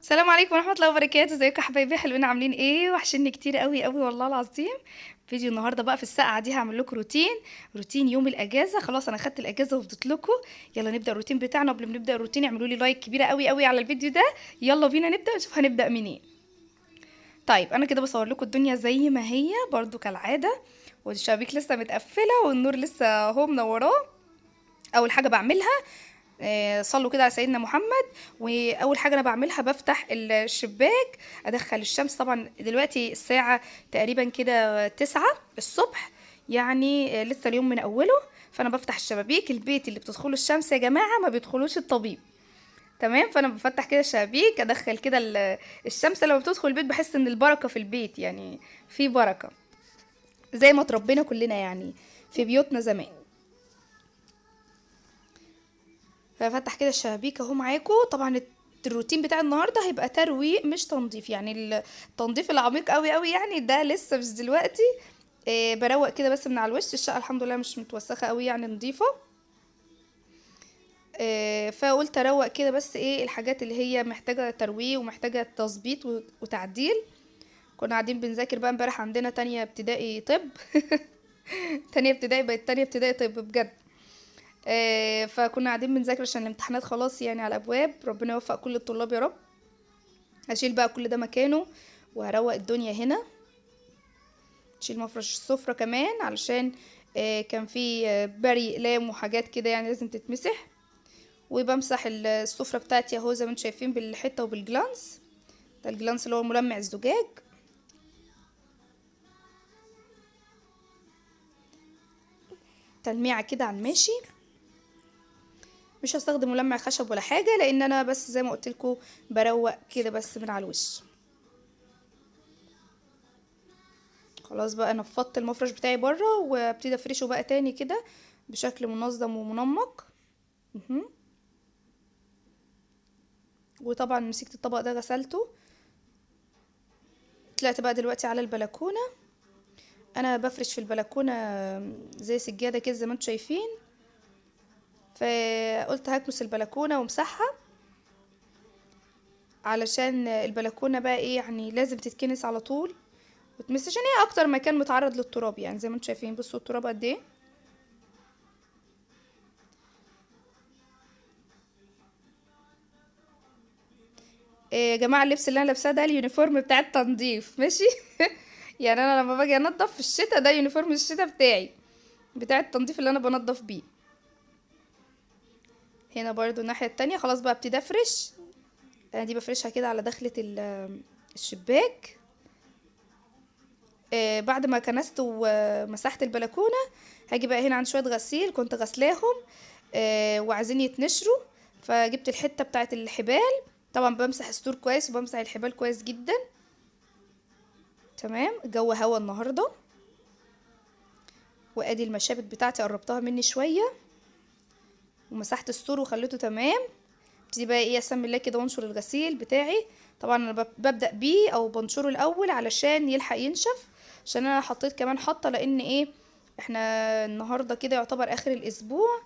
السلام عليكم ورحمة الله وبركاته. ازيكم يا حبايبي؟ حلوين عاملين ايه؟ وحشني كتير قوي قوي والله العظيم. فيديو النهارده بقى في الساعة دي هعمل لكم روتين يوم الاجازة. خلاص انا خدت الاجازة وفضيت لكم. يلا نبدأ الروتين بتاعنا. قبل ما نبدأ الروتين اعملوا لي لايك كبيرة قوي قوي على الفيديو ده. يلا بينا نبدأ نشوف هنبدأ منين. طيب انا كده بصور لكم الدنيا زي ما هي برضو كالعادة، والشبابيك لسه متقفلة والنور لسه اهو منوراه. اول حاجة بعملها صلوا كده على سيدنا محمد. واول حاجه انا بعملها بفتح الشباك، ادخل الشمس. طبعا دلوقتي الساعه تقريبا كده 9 الصبح، يعني لسه اليوم من اوله. فانا بفتح الشبابيك. البيت اللي بتدخله الشمس يا جماعه ما بيدخلوش الطبيب. تمام. فانا بفتح كده الشبابيك، ادخل كده الشمس لما بتدخل البيت بحس ان البركه في البيت، يعني في بركه زي ما تربينا كلنا يعني في بيوتنا زمان. ففتح كده الشبابيك اهو معاكم. طبعا الروتين بتاع النهارده هيبقى ترويق مش تنظيف، يعني التنظيف العميق قوي قوي يعني ده لسه مش دلوقتي. بروق كده بس من على الوش. الشقه الحمد لله مش متوسخه قوي يعني نظيفه. فقلت اروق كده بس ايه الحاجات اللي هي محتاجه ترويق ومحتاجه تظبيط وتعديل. كنا قاعدين بنذاكر بقى امبارح، عندنا تانية ابتدائي طب. تانية ابتدائي بقت تانية ابتدائي طب بجد. فكنا قاعدين بنذاكر عشان الامتحانات خلاص يعني على الابواب. ربنا يوفق كل الطلاب يا رب. هشيل بقى كل ده مكانه وهروق الدنيا هنا. اشيل مفرش السفرة كمان علشان كان في بري اقلام وحاجات كده يعني لازم تتمسح. وبمسح السفرة بتاعتي اهو زي ما انتم شايفين بالحتة وبالجلانس. ده الجلانس اللي هو ملمع الزجاج. تلميعة كده على الماشي. مش هستخدم ملمع خشب ولا حاجة لان انا بس زي ما قلت لكم بروق كده بس من على الوش. خلاص بقى نفضت المفرش بتاعي بره وابتدي افرشه بقى تاني كده بشكل منظم ومنمق. وطبعا مسكت الطبق ده غسلته. طلعت بقى دلوقتي على البلكونه. انا بفرش في البلكونه زي سجاده كده زي ما انتم شايفين. فقلت هكنس البلكونه وامسحها علشان البلكونه بقى ايه يعني لازم تتكنس على طول وتمس عشان هي اكتر مكان متعرض للتراب. يعني زي ما انتم شايفين بصوا التراب قد ايه. يا جماعه اللبس اللي انا لابساه ده اليونيفورم بتاع التنظيف ماشي. يعني انا لما باجي انضف في الشتاء ده يونيفورم الشتاء بتاعي بتاع التنظيف اللي انا بنضف بيه. هنا برضو الناحيه التانية خلاص بقى ابتدي افرش. انا دي بفرشها كده على دخلة الشباك. بعد ما كنست ومسحت البلكونه هاجي بقى هنا عند شويه غسيل كنت غسلاهم وعايزين يتنشروا. فجبت الحته بتاعه الحبال. طبعا بمسح السور كويس وبمسح الحبال كويس جدا. تمام. الجو هوا النهارده. وادي المشابك بتاعتي قربتها مني شويه ومسحت السور وخليته تمام. ابتدي بقى ايه اسمي الله كده وانشر الغسيل بتاعي. طبعا انا ببدا بيه او بنشره الاول علشان يلحق ينشف. عشان انا حطيت كمان حطه لان ايه احنا النهارده كده يعتبر اخر الاسبوع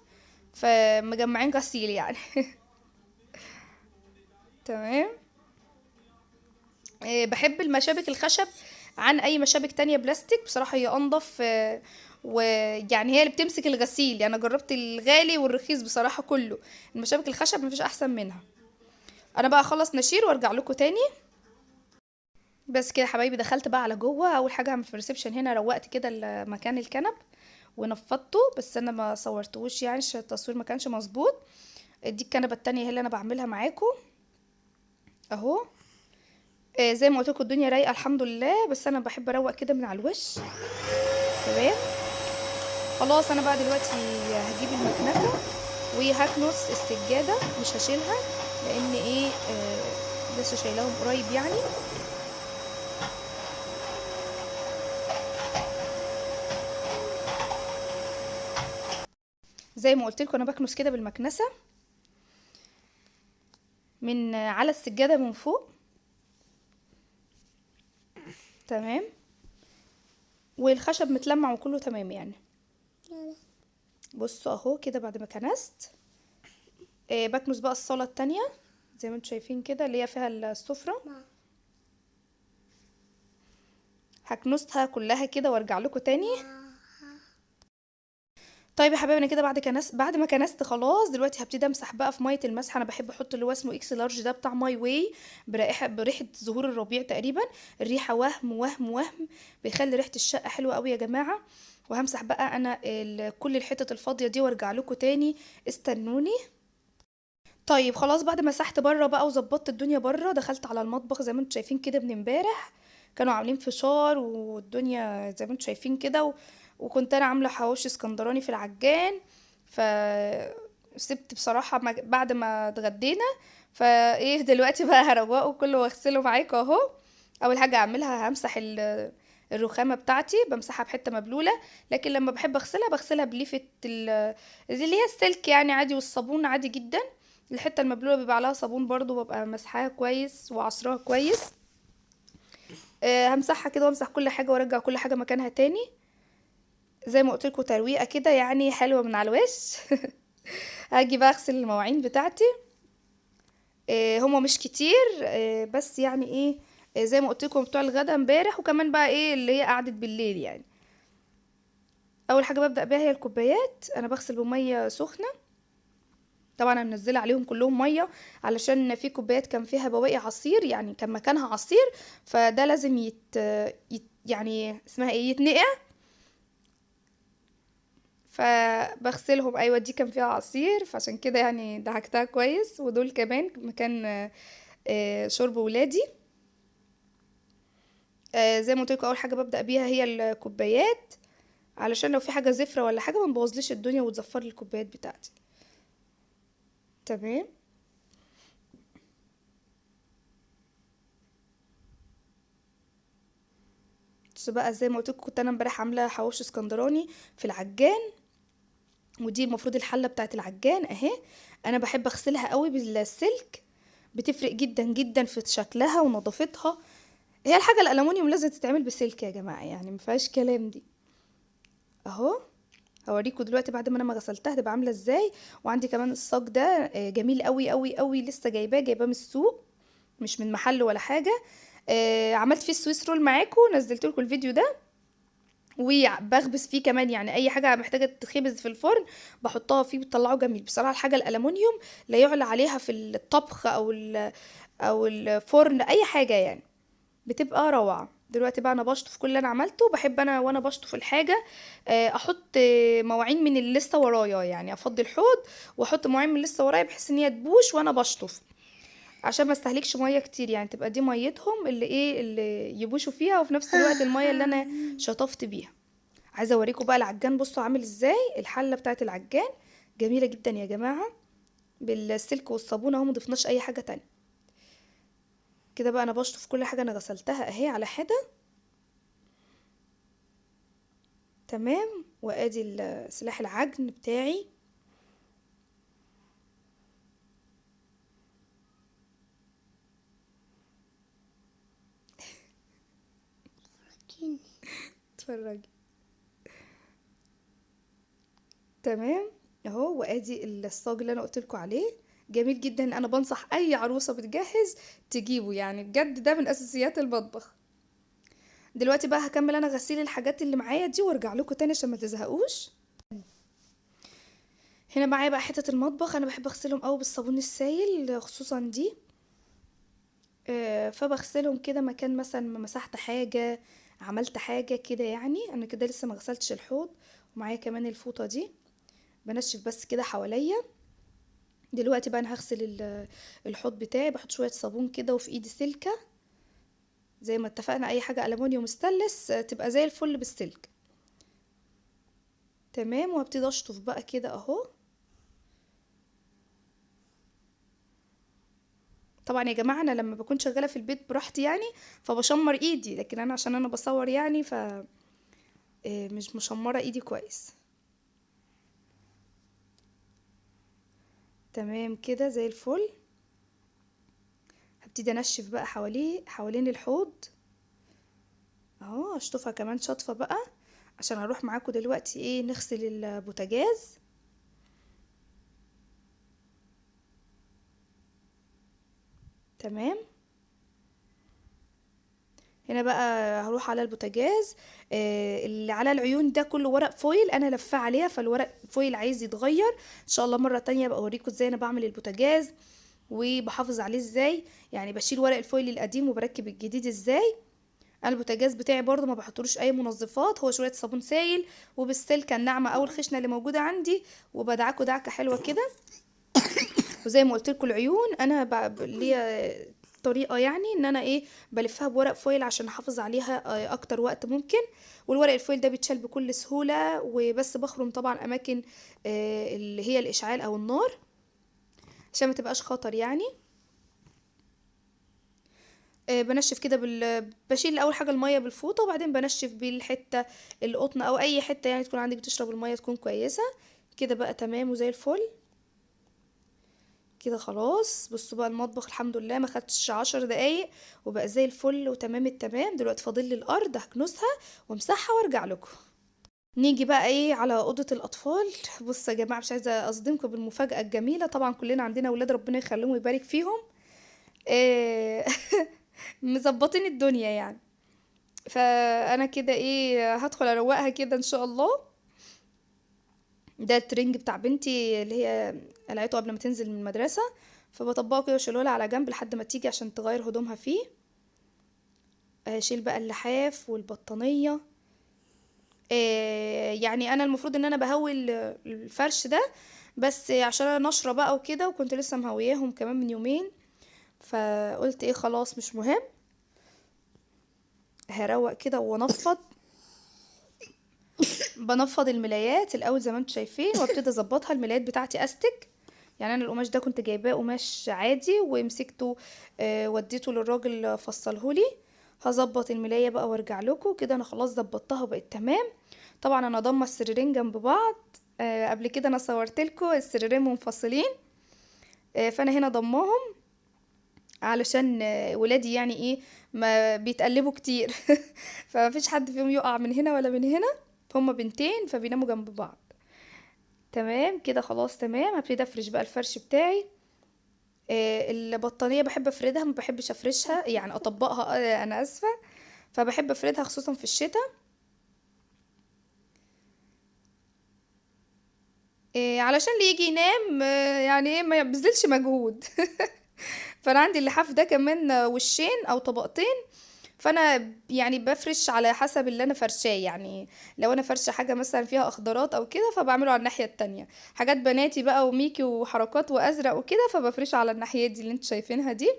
فمجمعين غسيل يعني. تمام. بحب المشابك الخشب عن اي مشابك تانية بلاستيك. بصراحة هي انضف ويعني هي اللي بتمسك الغسيل. يعني انا جربت الغالي والرخيص بصراحة كله. المشابك الخشب مفيش احسن منها. انا بقى اخلص نشير وارجع لكم تاني. بس كده حبايبي دخلت بقى على جوه. اول حاجة عملت في الريسبشن هنا روقت كده مكان الكنب ونفضته. بس انا ما صورتهوش يعني عشان التصوير ما كانش مظبوط. دي الكنبة التانية هي اللي انا بعملها معاكم اهو. زي ما قلت لكم الدنيا رايقه الحمد لله. بس انا بحب اروق كده من على الوش. تمام. خلاص انا بقى دلوقتي هجيب المكنسه وهكنس السجاده مش هشيلها لان ايه لسه شايلاهم قريب يعني. زي ما قلت لكم انا بكنس كده بالمكنسه من على السجاده من فوق. تمام. والخشب متلمع وكله تمام يعني. بصوا اهو كده بعد ما كنست بكنس بقى الصاله التانية زي ما انتم شايفين كده اللي هي فيها السفرة. هكنسها كلها كده وارجع لكم تاني. طيب يا حبايبي انا كده بعد ما كنست خلاص، دلوقتي هبتدي امسح بقى في ميه المسح. انا بحب احط اللي هو اسمه اكس لارج ده بتاع ماي واي، بريحه زهور الربيع تقريبا. الريحه وهم وهم وهم، بيخلي ريحه الشقه حلوه قوي يا جماعه. وهمسح بقى انا كل الحتت الفاضيه دي وارجع لكم تاني، استنوني. طيب خلاص بعد ما مسحت بره بقى وظبطت الدنيا بره، دخلت على المطبخ زي ما انتم شايفين كده. من امبارح كانوا عاملين فشار والدنيا زي ما انتم شايفين كده وكنت انا عامله حواوشي اسكندراني في العجان. ف سبت بصراحه بعد ما اتغدينا، فايه دلوقتي بقى هروقه كله واغسله معاكم اهو. اول حاجه اعملها همسح الرخامه بتاعتي، بمسحها بحته مبلوله. لكن لما بحب اغسلها بغسلها بليفه اللي هي السلك يعني عادي، والصابون عادي جدا. الحته المبلوله بيبقى عليها صابون برضو، ببقى مسحاها كويس وعصرها كويس. همسحها كده وامسح كل حاجه وارجع كل حاجه مكانها تاني. زي ما قلت لكم ترويقه كده يعني حلوه من على الوش. هاجي بقى اغسل المواعين بتاعتي. هما مش كتير، بس يعني ايه، زي ما قلت لكم بتوع الغدا امبارح، وكمان بقى ايه اللي هي قعدت بالليل يعني. اول حاجه ببدا بيها هي الكوبايات. انا بغسل بميه سخنه. طبعا انا منزله عليهم كلهم ميه، علشان في كوبايات كان فيها بواقي عصير، يعني كان مكانها عصير، فده لازم يعني اسمها ايه، يتنقع. فبغسلهم. ايوه دي كان فيها عصير، فعشان كده يعني دعكتها كويس. ودول كمان مكان شرب ولادي. زي ما قلت لكم اول حاجه ببدا بيها هي الكوبايات، علشان لو في حاجه زفره ولا حاجه ما نبوظليش الدنيا وتزفر لي الكوبايات بتاعتي. تمام. بس بقى زي ما قلت لكم كنت انا امبارح عامله حواوشي اسكندراني في العجان، ودي المفروض الحله بتاعت العجان اهي. انا بحب اغسلها قوي بالسلك، بتفرق جدا جدا في شكلها ونظافتها. هي الحاجه الالومنيوم لازم تتعمل بسلك يا جماعه، يعني مفيهاش كلام دي. اهو هوريكم دلوقتي بعد ما انا غسلتها تبقى عامله ازاي. وعندي كمان الصاج ده جميل قوي قوي قوي، لسه جايباه من السوق، مش من محل ولا حاجه. عملت فيه السويس رول معاكم، نزلت لكم الفيديو ده. وبخبز فيه كمان، يعني اي حاجه محتاجه تتخبز في الفرن بحطها فيه بتطلعه جميل بصراحه. الحاجه الالومنيوم لا يعلى عليها في الطبخ او الفرن، اي حاجه يعني بتبقى روعه. دلوقتي بقى انا بشطف كل اللي انا عملته. بحب انا وانا بشطف الحاجه احط مواعين من اللي لسه ورايا، يعني افضي الحوض واحط مواعين من اللي لسه ورايا، بحيث ان هي تبوش وانا بشطف، عشان ما استهلكش ميه كتير. يعني تبقى دي ميتهم اللي ايه اللي يبوشوا فيها، وفي نفس الوقت الميه اللي انا شطفت بيها. عايزه اوريكم بقى العجان، بصوا عامل ازاي. الحله بتاعت العجان جميله جدا يا جماعه، بالسلك والصابون اهو، مضفناش اي حاجه تانية. كده بقى انا بشطف كل حاجه انا غسلتها اهي على حده. تمام. وادي سلاح العجن بتاعي. اتفرجي. تمام اهو. وادي الصاج اللي انا قلت لكم عليه، جميل جدا. انا بنصح اي عروسه بتجهز تجيبه، يعني بجد ده من اساسيات المطبخ. دلوقتي بقى هكمل انا غسيل الحاجات اللي معايا دي وارجع لكم تاني عشان ما تزهقوش. هنا معايا بقى حتة المطبخ، انا بحب اغسلهم قوي بالصابون السائل، خصوصا دي. فبغسلهم كده مكان مثلا ما مسحت حاجة، عملت حاجة كده. يعني انا كده لسه ما غسلتش الحوض. ومعايا كمان الفوطة دي، بنشف بس كده حواليا. دلوقتي بقى انا هغسل الحوض بتاعي. بحط شوية صابون كده وفي ايدي سلكة، زي ما اتفقنا اي حاجة الومنيوم ستانلس تبقى زي الفل بالسلك. تمام. وابتدي اشطف بقى كده اهو. طبعا يا جماعه انا لما بكون شغاله في البيت براحتي يعني فبشمر ايدي، لكن انا عشان انا بصور يعني مش مشمره ايدي كويس. تمام كده زي الفل. هبتدي انشف بقى حوالين الحوض اهو. اشطفها كمان شطفه بقى، عشان هروح معاكم دلوقتي ايه نغسل البوتاجاز. تمام. هنا بقى هروح على البوتاجاز. اللي على العيون ده كله ورق فويل انا لفاه عليها، فالورق فويل عايز يتغير. ان شاء الله مره تانية بقى اوريكم ازاي انا بعمل البوتاجاز وبحافظ عليه ازاي، يعني بشيل ورق الفويل القديم وبركب الجديد ازاي. انا البوتاجاز بتاعي برضو ما بحطلوش اي منظفات، هو شويه صابون سائل وبالسلكه الناعمه او الخشنه اللي موجوده عندي، وبدعكه دعكه حلوه كده. وزي ما قلت لكم العيون انا ليا طريقه، يعني ان انا بلفها بورق فويل عشان احافظ عليها اكتر وقت ممكن. والورق الفويل ده بيتشال بكل سهوله، وبس بخرم طبعا اماكن اللي هي الاشعال او النار عشان ما تبقاش خطر يعني. بنشف كده بشيل اول حاجه الميه بالفوطه، وبعدين بنشف بالحته القطن او اي حته يعني تكون عندك بتشرب الميه تكون كويسه كده. بقى تمام وزي الفل كده خلاص. بصوا بقى المطبخ الحمد لله ما خدش 10 دقايق وبقى زي الفل وتمام التمام. دلوقتي فاضل لي الارض هكنسها وامسحها وارجع لكم. نيجي بقى على اوضه الاطفال. بصوا يا جماعه مش عايزه اصدمكم بالمفاجاه الجميله، طبعا كلنا عندنا اولاد ربنا يخليهم ويبارك فيهم. إيه مظبطين الدنيا يعني. فانا كده هدخل اروقها كده ان شاء الله. ده الترنج بتاع بنتي اللي هي قلعته قبل ما تنزل من المدرسه، فبطبقه كده واشيله لها على جنب لحد ما تيجي عشان تغير هدومها فيه. اشيل بقى اللحاف والبطانيه. يعني انا المفروض ان انا بهوي الفرش ده، بس عشان انا نشره بقى وكده، وكنت لسه مهوياهم كمان من يومين، فقلت خلاص مش مهم. هروق كده وانفض. بنفض الملايات الاول زي ما انتم شايفين، وابتدي اظبطها. الملايات بتاعتي استك، يعني انا القماش ده كنت جايباه قماش عادي ومسكته وديته للراجل فصلهولي. هظبط الملايه بقى وارجع لكم كده. انا خلاص ظبطتها وبقت تمام. طبعا انا ضامه السريرين جنب بعض. قبل كده انا صورت لكم السريرين منفصلين، فانا هنا ضماهم علشان ولادي يعني ما بيتقلبوا كتير فمفيش حد فيهم يقع من هنا ولا من هنا، هما بنتين فبيناموا جنب بعض. تمام كده خلاص تمام. هبتدي افرش بقى الفرش بتاعي. البطانيه بحب افردها، ما بحبش افرشها يعني اطبقها، انا اسفه. فبحب افردها خصوصا في الشتاء. علشان اللي يجي ينام يعني ما يبذلش مجهود فانا عندي اللحاف ده كمان وشين او طبقتين، فانا يعني بفرش على حسب اللي انا فرشاه. يعني لو انا فرشه حاجه مثلا فيها اخضرات او كده فبعمله على الناحيه التانية. حاجات بناتي بقى وميكي وحركات وازرق وكده فبفرشه على الناحيه دي اللي انتوا شايفينها دي.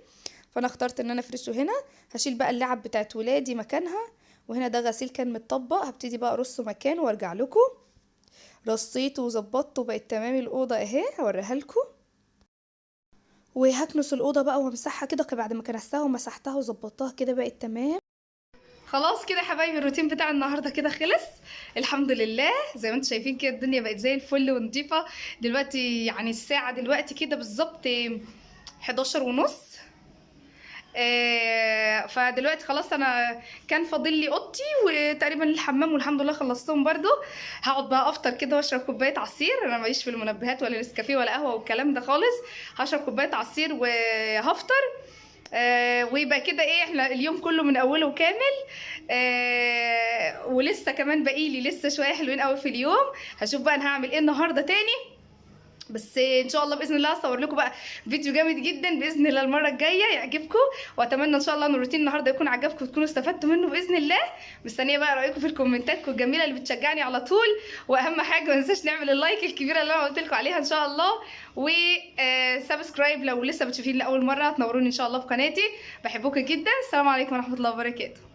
فانا اخترت ان انا افرشه هنا. هشيل بقى اللعب بتاعت ولادي مكانها، وهنا ده غسيل كان متطبق هبتدي بقى ارصه مكانه وارجع لكم. رصيته وظبطته بقت تمام الاوضه اهي، هوريها لكم. وهكنس الاوضه بقى وامسحها كده بعد ما كنستها ومسحتها وظبطتها كده بقت تمام. خلاص كده يا حبايبي الروتين بتاع النهارده كده خلص الحمد لله. زي ما انتم شايفين كده الدنيا بقت زي الفل ونضيفه. دلوقتي يعني الساعه دلوقتي كده بالظبط 11:30. فدلوقتي خلاص انا كان فاضل لي اوضتي وتقريبا الحمام والحمد لله خلصتهم برضو. هقعد بقى افطر كده واشرب كوبايه عصير. انا ماليش في المنبهات ولا نسكافيه ولا قهوه والكلام ده خالص. هشرب كوبايه عصير وهفطر. ويبقى كده احنا اليوم كله من اوله كامل. ولسه كمان باقيلي لسه شويه حلوين قوي في اليوم. هشوف بقى انا هعمل ايه النهارده تاني، بس ان شاء الله باذن الله هصور لكم بقى فيديو جامد جدا باذن الله المره الجايه يعجبكم. واتمنى ان شاء الله ان الروتين النهارده يكون عجبكم وتكونوا استفدتوا منه باذن الله. مستنيه بقى رايكم في الكومنتات الجميله اللي بتشجعني على طول. واهم حاجه ما ننساش نعمل اللايك الكبيره اللي انا قلت لكم عليها ان شاء الله، وسبسكرايب لو لسه بتشوفيني لاول مره. تنوروني ان شاء الله في قناتي. بحبكم جدا. السلام عليكم ورحمه الله وبركاته.